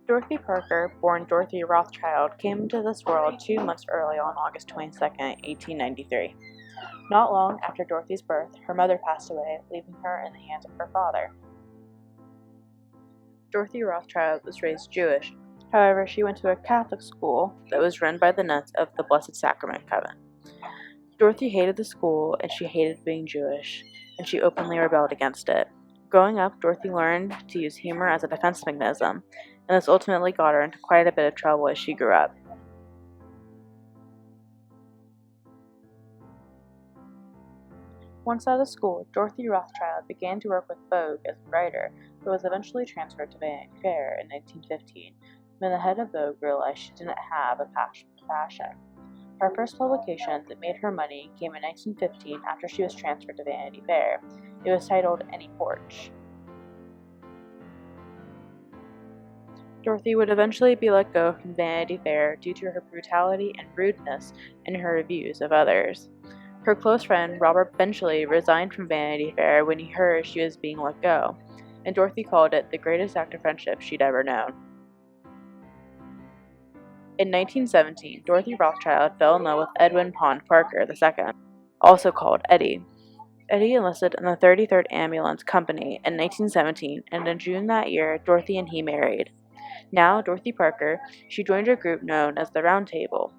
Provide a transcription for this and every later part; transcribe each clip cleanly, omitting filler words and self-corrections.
Dorothy Parker, born Dorothy Rothschild, came into this world 2 months early on August 22nd, 1893. Not long after Dorothy's birth, her mother passed away, leaving her in the hands of her father. Dorothy Rothschild was raised Jewish. However, she went to a Catholic school that was run by the nuns of the Blessed Sacrament Convent. Dorothy hated the school and she hated being Jewish, and she openly rebelled against it. Growing up, Dorothy learned to use humor as a defense mechanism, and this ultimately got her into quite a bit of trouble as she grew up. Once out of school, Dorothy Rothschild began to work with Vogue as a writer, but was eventually transferred to Vanity Fair in 1915, when the head of Vogue realized she didn't have a passion for fashion. Her first publication that made her money came in 1915 after she was transferred to Vanity Fair. It was titled Any Porch. Dorothy would eventually be let go from Vanity Fair due to her brutality and rudeness in her reviews of others. Her close friend Robert eventually resigned from Vanity Fair when he heard she was being let go, and Dorothy called it the greatest act of friendship she'd ever known. In 1917, Dorothy Rothschild fell in love with Edwin Pond Parker II, also called Eddie. Eddie enlisted in the 33rd Ambulance Company in 1917, and in June that year, Dorothy and he married. Now, Dorothy Parker, she joined a group known as the Round Table.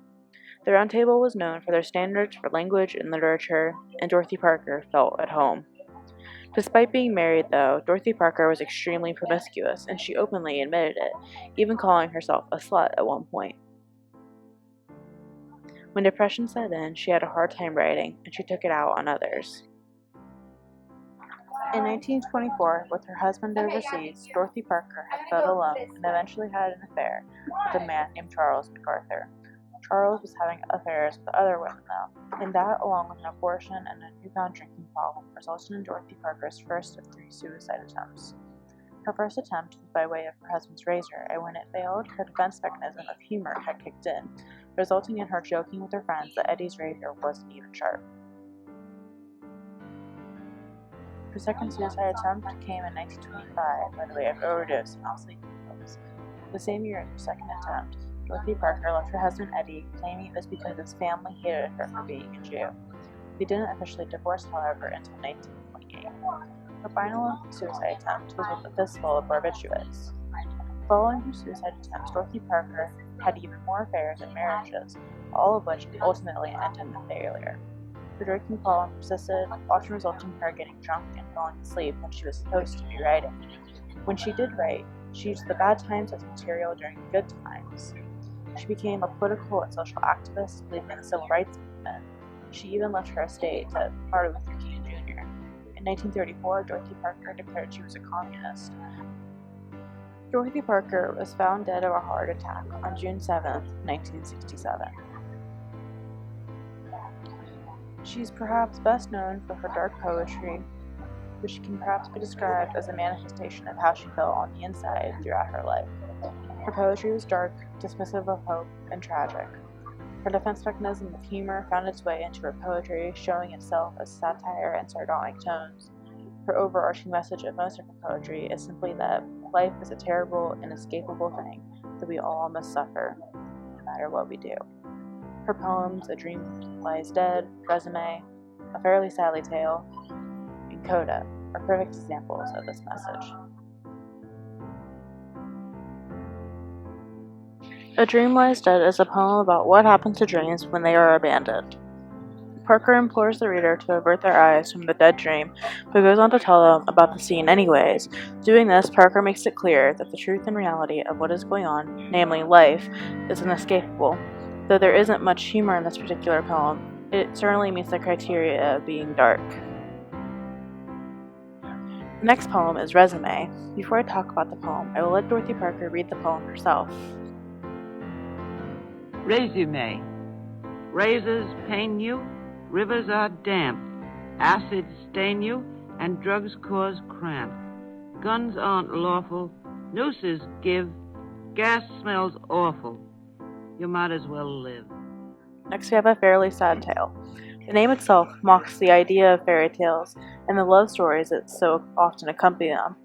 The Round Table was known for their standards for language and literature, and Dorothy Parker felt at home. Despite being married, though, Dorothy Parker was extremely promiscuous, and she openly admitted it, even calling herself a slut at one point. When depression set in, she had a hard time writing, and she took it out on others. In 1924, with her husband overseas, Dorothy Parker had fell in love and eventually had an affair with a man named Charles MacArthur. Charles was having affairs with other women, though, and that, along with an abortion and a newfound drinking problem, resulted in Dorothy Parker's first of 3 suicide attempts. Her first attempt was by way of her husband's razor, and when it failed, her defense mechanism of humor had kicked in, resulting in her joking with her friends that Eddie's razor wasn't even sharp. Her second suicide attempt came in 1925 by the way of overdose on sleeping pills. The same year as her second attempt, Dorothy Parker left her husband Eddie, claiming it was because his family hated her for being a Jew. They didn't officially divorce, however, until 1928. Her final suicide attempt was with a fistful of barbiturates. Following her suicide attempts, Dorothy Parker had even more affairs and marriages, all of which ultimately ended in failure. Her drinking problem persisted, often resulting in her getting drunk and falling asleep when she was supposed to be writing. When she did write, she used the bad times as material during the good times. She became a political and social activist, believing in the civil rights movement. She even left her estate to Martin Luther King Jr. In 1934, Dorothy Parker declared she was a communist. Dorothy Parker was found dead of a heart attack on June 7, 1967. She is perhaps best known for her dark poetry, which can perhaps be described as a manifestation of how she felt on the inside throughout her life. Her poetry was dark, dismissive of hope, and tragic. Her defense mechanism of humor found its way into her poetry, showing itself as satire and sardonic tones. Her overarching message of most of her poetry is simply that life is a terrible, inescapable thing that we all must suffer, no matter what we do. Her poems, A Dream Lies Dead, Resume, A Fairly Sadly Tale, and Coda, are perfect examples of this message. A Dream Lies Dead is a poem about what happens to dreams when they are abandoned. Parker implores the reader to avert their eyes from the dead dream, but goes on to tell them about the scene anyways. Doing this, Parker makes it clear that the truth and reality of what is going on, namely life, is inescapable. Though there isn't much humor in this particular poem, it certainly meets the criteria of being dark. The next poem is Resume. Before I talk about the poem, I will let Dorothy Parker read the poem herself. Resume. Razors pain you, rivers are damp, acids stain you, and drugs cause cramp. Guns aren't lawful, nooses give, gas smells awful. You might as well live. Next we have A Fairly Sad Tale. The name itself mocks the idea of fairy tales and the love stories that so often accompany them.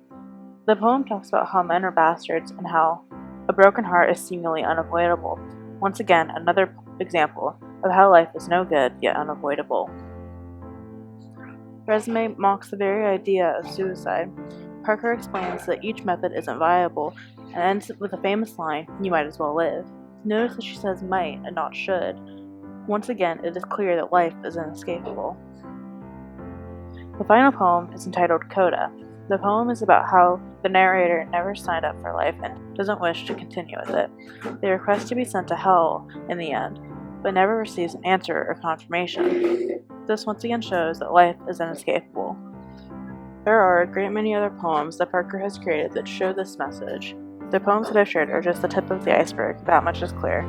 The poem talks about how men are bastards and how A broken heart is seemingly unavoidable. Once again, another example of how life is no good yet unavoidable. Resume mocks the very idea of suicide. Parker explains that each method isn't viable and ends with a famous line, "You might as well live." Notice that she says might and not should. Once again, it is clear that life is inescapable. The final poem is entitled Coda. The poem is about how the narrator never signed up for life and doesn't wish to continue with it. They request to be sent to hell in the end, but never receives an answer or confirmation. This once again shows that life is inescapable. There are a great many other poems that Parker has created that show this message. The poems that I've shared are just the tip of the iceberg, that much is clear.